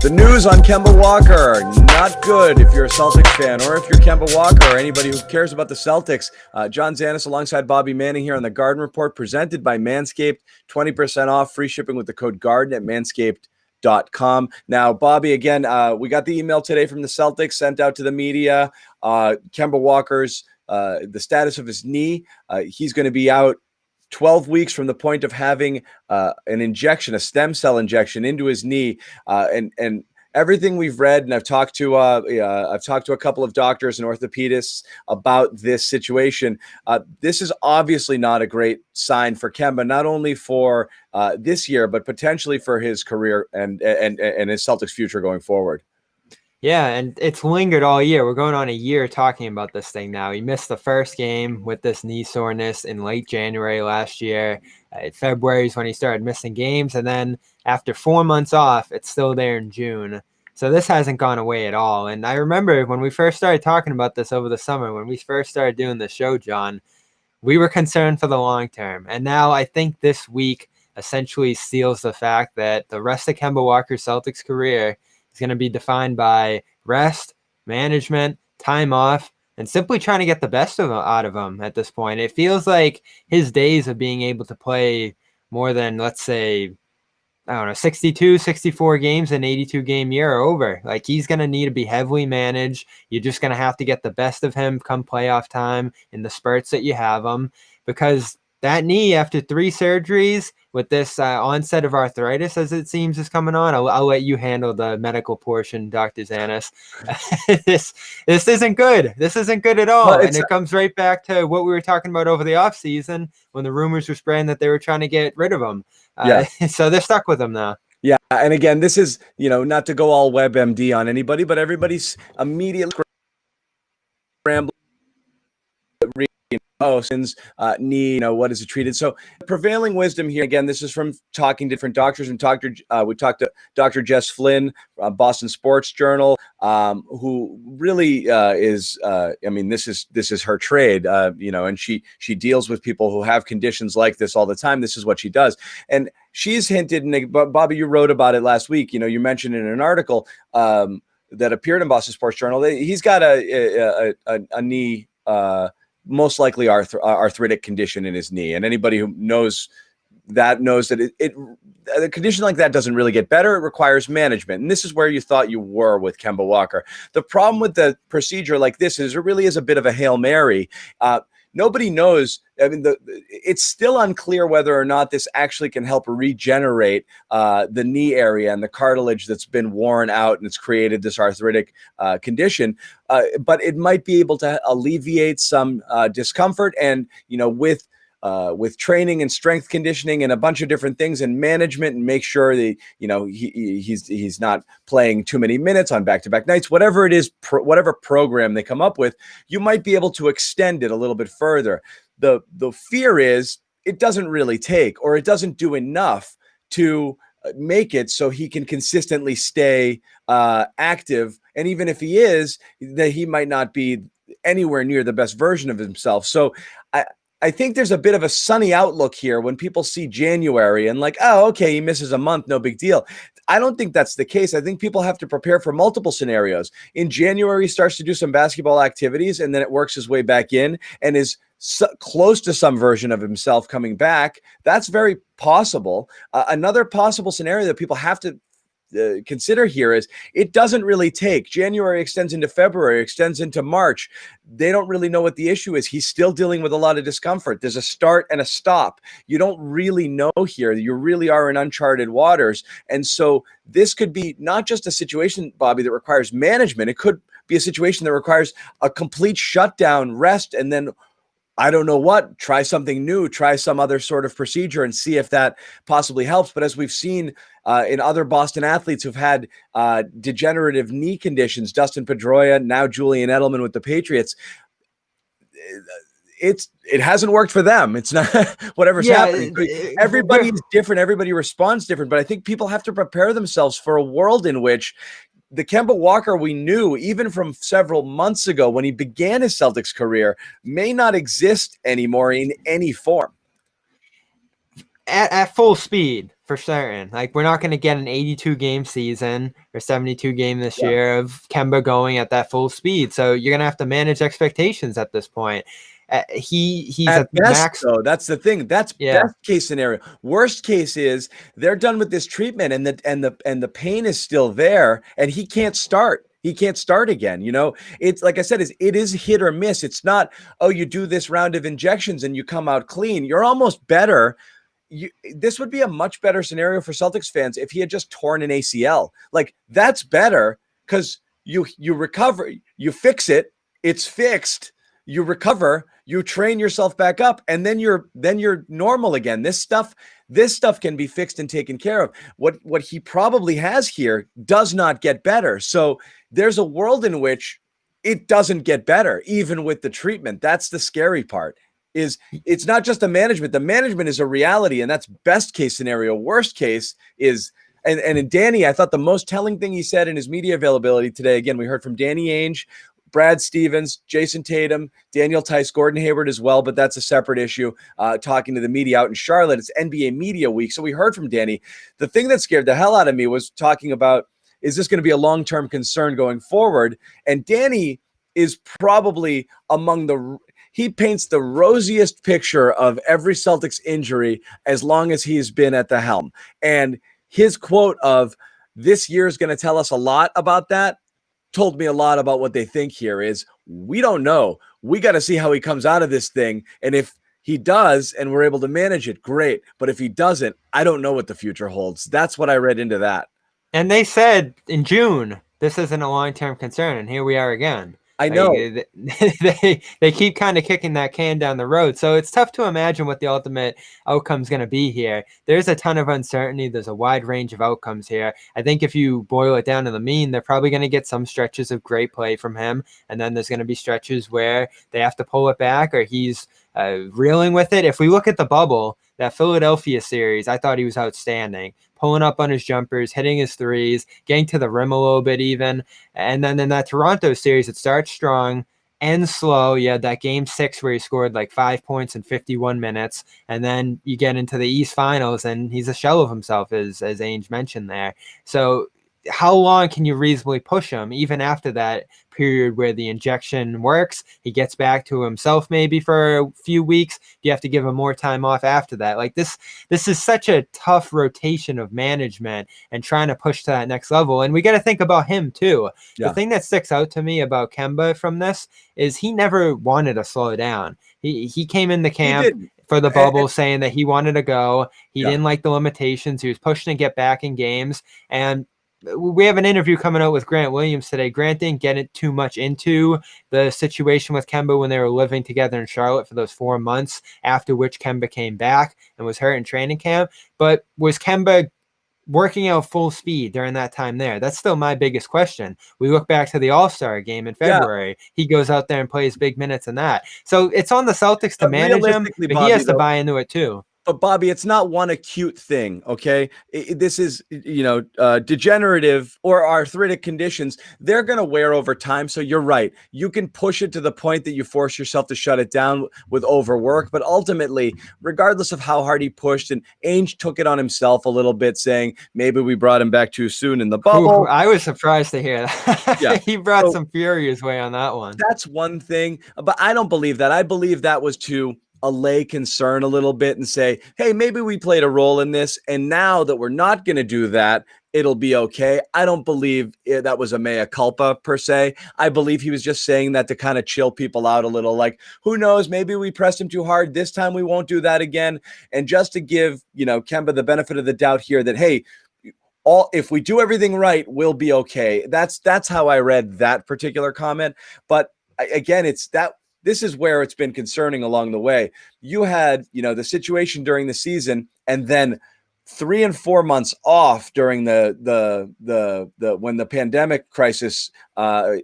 The news on Kemba Walker, not good if you're a Celtics fan or if you're Kemba Walker or anybody who cares about the Celtics. John Zannis alongside Bobby Manning here on the Garden Report, presented by Manscaped. 20% off, free shipping with the code GARDEN at manscaped.com. Now, Bobby, again, we got the email today from the Celtics sent out to the media. Kemba Walker's, the status of his knee, he's going to be out 12 weeks from the point of having an injection, a stem cell injection into his knee, and everything we've read, and I've talked to a couple of doctors and orthopedists about this situation. This is obviously not a great sign for Kemba, not only for this year, but potentially for his career and his Celtics future going forward. Yeah, and it's lingered all year. We're going on a year talking about this thing now. He missed the first game with this knee soreness in late January last year. February is when he started missing games. And then after 4 months off, it's still there in June. So this hasn't gone away at all. And I remember when we first started talking about this over the summer, when we first started doing the show, John, we were concerned for the long term. And now I think this week essentially seals the fact that the rest of Kemba Walker's Celtics career is going to be defined by rest, management, time off, and simply trying to get the best out of him at this point. It feels like his days of being able to play more than, let's say, 62, 64 games in an 82-game year are over. Like, he's going to need to be heavily managed. You're just going to have to get the best of him come playoff time in the spurts that you have him, because that knee, after 3 surgeries with this onset of arthritis, as it seems, is coming on. I'll let you handle the medical portion, Dr. Zannis. This isn't good. This isn't good at all. And it comes right back to what we were talking about over the offseason when the rumors were spreading that they were trying to get rid of him. So they're stuck with him now. Yeah. And again, this is, not to go all WebMD on anybody, but everybody's immediately rambling. Knee, what is it treated? So prevailing wisdom here, again, this is from talking to different doctors, and we talked to Dr. Jess Flynn, Boston Sports Journal, who really is, this is her trade, and she deals with people who have conditions like this all the time. This is what she does. And she's hinted, and Bobby, you wrote about it last week, you mentioned in an article that appeared in Boston Sports Journal, he's got a knee, most likely arthritic condition in his knee. And anybody who knows that a condition like that doesn't really get better. It requires management. And this is where you thought you were with Kemba Walker. The problem with the procedure like this is it really is a bit of a Hail Mary. Nobody knows. It's still unclear whether or not this actually can help regenerate the knee area and the cartilage that's been worn out and it's created this arthritic condition. But it might be able to alleviate some discomfort, and with training and strength conditioning and a bunch of different things and management, and make sure that he's not playing too many minutes on back-to-back nights, whatever it is, whatever program they come up with, you might be able to extend it a little bit further. The fear is it doesn't really take, or it doesn't do enough to make it so he can consistently stay active. And even if he is, that he might not be anywhere near the best version of himself. So I think there's a bit of a sunny outlook here when people see January and like, oh, okay, he misses a month, no big deal. I don't think that's the case. I think people have to prepare for multiple scenarios. In January, he starts to do some basketball activities, and then it works his way back in and is close to some version of himself coming back. That's very possible. Another possible scenario that people have to consider here is it doesn't really take. January extends into February, extends into March. They don't really know what the issue is. He's still dealing with a lot of discomfort. There's a start and a stop. You don't really know here. You really are in uncharted waters. And so this could be not just a situation, Bobby, that requires management. It could be a situation that requires a complete shutdown, rest, and then I don't know what, try something new, try some other sort of procedure and see if that possibly helps. But as we've seen in other Boston athletes who've had degenerative knee conditions, Dustin Pedroia, now Julian Edelman with the Patriots, it hasn't worked for them. It's not whatever's happening. Everybody's different. Everybody responds different. But I think people have to prepare themselves for a world in which the Kemba Walker we knew even from several months ago when he began his Celtics career may not exist anymore in any form. At full speed, for certain. Like, we're not going to get an 82 game season or 72 game this year of Kemba going at that full speed. So you're going to have to manage expectations at this point. He's at a best, max. though. That's the thing. That's best case scenario. Worst case is they're done with this treatment, and the pain is still there, and he can't start. He can't start again. It's like I said, it is hit or miss. It's not, oh, you do this round of injections and you come out clean. You're almost better. This would be a much better scenario for Celtics fans if he had just torn an ACL. Like, that's better because you recover, you fix it, it's fixed, you recover, you train yourself back up, and then you're normal again. This stuff can be fixed and taken care of. What he probably has here does not get better. So there's a world in which it doesn't get better, even with the treatment. That's the scary part. It's not just the management. The management is a reality, and that's best case scenario. Worst case is, and in Danny, I thought the most telling thing he said in his media availability today, again, we heard from Danny Ainge, Brad Stevens, Jason Tatum, Daniel Tice, Gordon Hayward as well, but that's a separate issue, talking to the media out in Charlotte. It's NBA Media Week, so we heard from Danny. The thing that scared the hell out of me was talking about, is this going to be a long-term concern going forward? And Danny is probably he paints the rosiest picture of every Celtics injury as long as he's been at the helm. And his quote of, "This year is going to tell us a lot about that," told me a lot about what they think here is, we don't know. We got to see how he comes out of this thing. And if he does and we're able to manage it, great. But if he doesn't, I don't know what the future holds. That's what I read into that. And they said in June, this isn't a long-term concern. And here we are again. I know. They keep kind of kicking that can down the road. So it's tough to imagine what the ultimate outcome is going to be here. There's a ton of uncertainty. There's a wide range of outcomes here. I think if you boil it down to the mean, they're probably going to get some stretches of great play from him. And then there's going to be stretches where they have to pull it back or he's reeling with it. If we look at the bubble, that Philadelphia series, I thought he was outstanding. Pulling up on his jumpers, hitting his threes, getting to the rim a little bit even. And then in that Toronto series, it starts strong, ends slow. You had that game 6 where he scored like 5 points in 51 minutes. And then you get into the East Finals, and he's a shell of himself, as Ainge mentioned there. So how long can you reasonably push him even after that period where the injection works? He gets back to himself maybe for a few weeks. Do you have to give him more time off after that? Like this is such a tough rotation of management and trying to push to that next level. And we got to think about him too. The thing that sticks out to me about Kemba from this is he never wanted to slow down. He came in the camp for the bubble saying that he wanted to go. He didn't like the limitations. He was pushing to get back in games. And we have an interview coming out with Grant Williams today. Grant didn't get it too much into the situation with Kemba when they were living together in Charlotte for those 4 months, after which Kemba came back and was hurt in training camp. But was Kemba working out full speed during that time there? That's still my biggest question. We look back to the All-Star game in February. He goes out there and plays big minutes in that. So it's on the Celtics to manage him, but he has to buy into it too. But Bobby, it's not one acute thing, okay? This is, degenerative or arthritic conditions. They're going to wear over time. So you're right. You can push it to the point that you force yourself to shut it down with overwork. But ultimately, regardless of how hard he pushed, and Ainge took it on himself a little bit, saying maybe we brought him back too soon in the bubble. Ooh, I was surprised to hear that. He brought some fury his way on that one. That's one thing. But I don't believe that. I believe that was to allay concern a little bit and say, hey, maybe we played a role in this, and now that we're not going to do that, it'll be okay. I don't believe that was a mea culpa per se. I believe he was just saying that to kind of chill people out a little, like, who knows, maybe we pressed him too hard. This time we won't do that again. And just to give, Kemba the benefit of the doubt here that, hey, if we do everything right, we'll be okay. That's how I read that particular comment. But again, this is where it's been concerning along the way. You had, the situation during the season, and then 3 and 4 months off during the when the pandemic crisis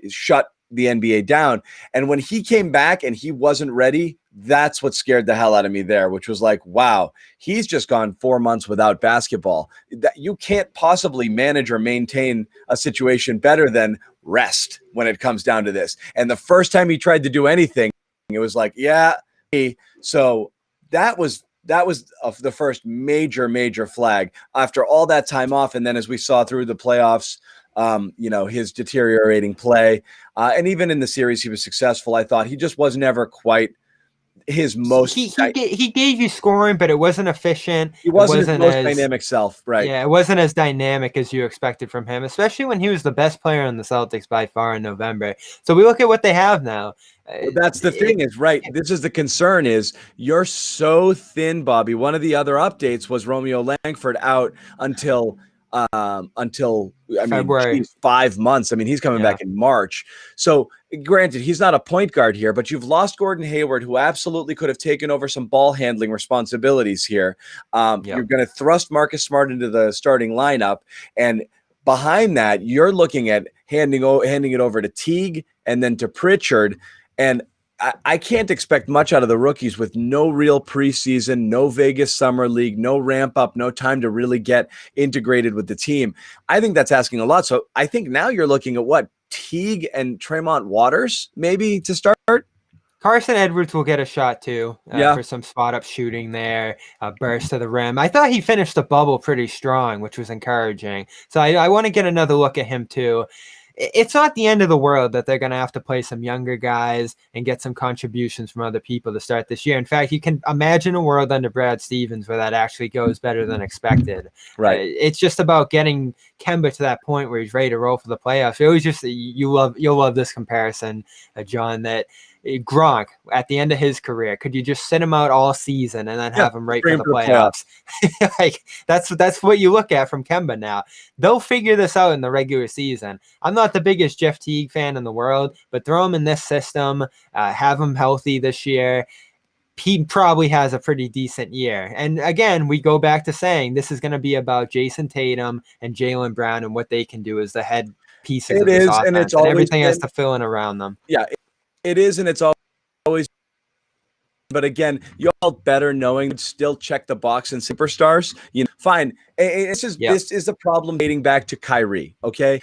shut the NBA down. And when he came back and he wasn't ready, that's what scared the hell out of me there, which was like, wow, he's just gone 4 months without basketball. That you can't possibly manage or maintain a situation better than rest when it comes down to this. And the first time he tried to do anything, it was like, so that was that was the first major flag after all that time off. And then as we saw through the playoffs, his deteriorating play, and even in the series, he was successful. I thought he just was never quite his most. He gave you scoring, but it wasn't efficient. He wasn't his most dynamic self, right? Yeah, it wasn't as dynamic as you expected from him, especially when he was the best player in the Celtics by far in November. So we look at what they have now. Well, that's the thing is, right, this is the concern is you're so thin, Bobby. One of the other updates was Romeo Langford out until February. 5 months. I mean, he's coming back in March. So granted, he's not a point guard here, but you've lost Gordon Hayward, who absolutely could have taken over some ball handling responsibilities here. You're going to thrust Marcus Smart into the starting lineup, and behind that, you're looking at handing it over to Teague and then to Pritchard. And I can't expect much out of the rookies with no real preseason, no Vegas Summer League, no ramp up, no time to really get integrated with the team. I think that's asking a lot. So I think now you're looking at what, Teague and Tremont Waters maybe to start? Carson Edwards will get a shot too for some spot up shooting there, burst to the rim. I thought he finished the bubble pretty strong, which was encouraging. So I want to get another look at him too. It's not the end of the world that they're going to have to play some younger guys and get some contributions from other people to start this year. In fact, you can imagine a world under Brad Stevens where that actually goes better than expected. Right. It's just about getting Kemba to that point where he's ready to roll for the playoffs. It was just you'll love this comparison, John, that Gronk at the end of his career, could you just sit him out all season and then have him right for the playoffs? Like that's what you look at from Kemba now. They'll figure this out in the regular season. I'm not the biggest Jeff Teague fan in the world, but throw him in this system, have him healthy this year. He probably has a pretty decent year. And again, we go back to saying this is going to be about Jason Tatum and Jaylen Brown and what they can do as the head pieces of this offense. And it's everything has to fill in around them. Yeah. It is, and it's always. But again, you all better knowing still check the box and superstars. Fine. This is the problem dating back to Kyrie, okay?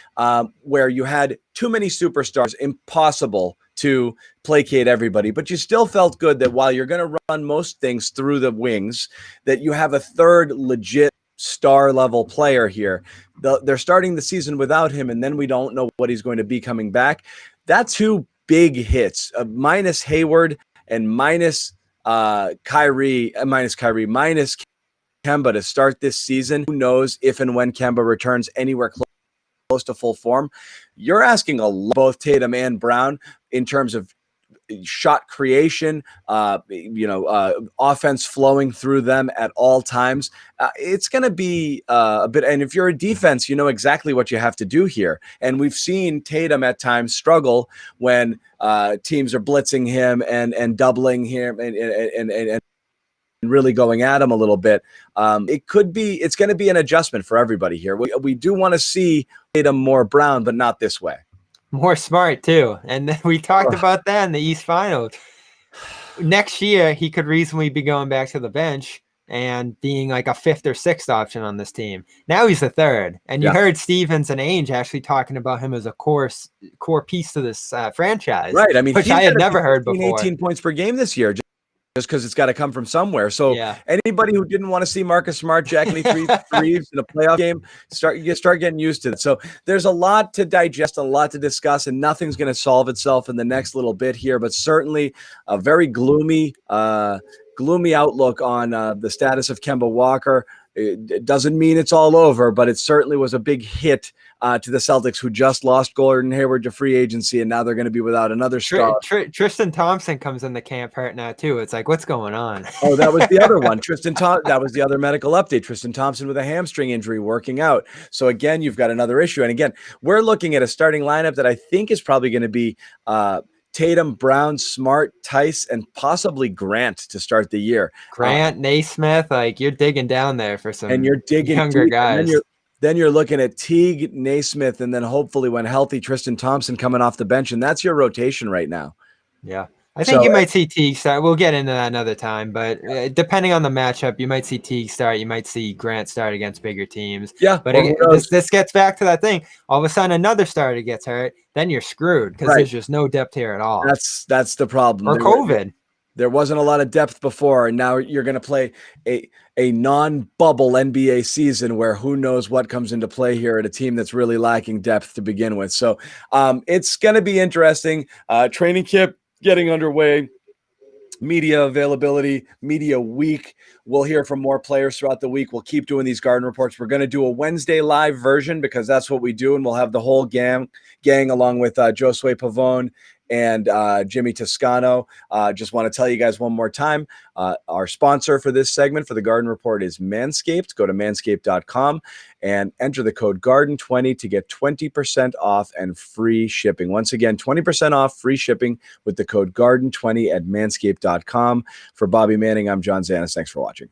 Where you had too many superstars, impossible to placate everybody. But you still felt good that while you're going to run most things through the wings, that you have a third legit star level player here. They're starting the season without him, and then we don't know what he's going to be coming back. That's who. Big hits, minus Hayward and minus Kyrie, minus Kemba to start this season. Who knows if and when Kemba returns anywhere close to full form. You're asking a lot, both Tatum and Brown, in terms of shot creation, offense flowing through them at all times. It's going to be a bit, and if you're a defense, you know exactly what you have to do here. And we've seen Tatum at times struggle when teams are blitzing him and doubling him and really going at him a little bit. It's going to be an adjustment for everybody here. We do want to see Tatum more Brown, but not this way. More Smart too. And we talked about that in the East Finals. Next year, he could reasonably be going back to the bench and being like a fifth or sixth option on this team. Now he's the third. And you heard Stevens and Ainge actually talking about him as a core piece to this franchise. Right. I mean, which I had never heard before. 18 points per game this year. Just because it's got to come from somewhere. So anybody who didn't want to see Marcus Smart jack any threes in a playoff game, start getting used to it. So there's a lot to digest, a lot to discuss, and nothing's going to solve itself in the next little bit here. But certainly a very gloomy outlook on the status of Kemba Walker. It doesn't mean it's all over, but it certainly was a big hit to the Celtics, who just lost Gordon Hayward to free agency, and now they're going to be without another star. Tristan Thompson comes in the camp hurt now too. It's like, what's going on? Oh, that was the other one. That was the other medical update. Tristan Thompson with a hamstring injury working out. So again, you've got another issue. And again, we're looking at a starting lineup that I think is probably going to be Tatum, Brown, Smart, Tice, and possibly Grant to start the year. Grant, Naismith, like you're digging down there for some and you're digging younger deep, guys. Then you're looking at Teague, Naismith, and then hopefully when healthy, Tristan Thompson coming off the bench. And that's your rotation right now. Yeah. I think you might see Teague start. We'll get into that another time, but depending on the matchup, you might see Teague start. You might see Grant start against bigger teams. Yeah. But this gets back to that thing. All of a sudden, another starter gets hurt. Then you're screwed because there's just no depth here at all. That's the problem. Or COVID. There wasn't a lot of depth before, and now you're going to play a non-bubble NBA season where who knows what comes into play here at a team that's really lacking depth to begin with. So it's going to be interesting. Training camp getting underway. Media availability, media week. We'll hear from more players throughout the week. We'll keep doing these Garden Reports. We're going to do a Wednesday live version because that's what we do, and we'll have the whole gang along with Josue Pavone and Jimmy Toscano. Just want to tell you guys one more time, our sponsor for this segment for the Garden Report is Manscaped. Go to manscaped.com and enter the code GARDEN20 to get 20% off and free shipping. Once again, 20% off free shipping with the code GARDEN20 at manscaped.com. For Bobby Manning, I'm John Zannis. Thanks for watching.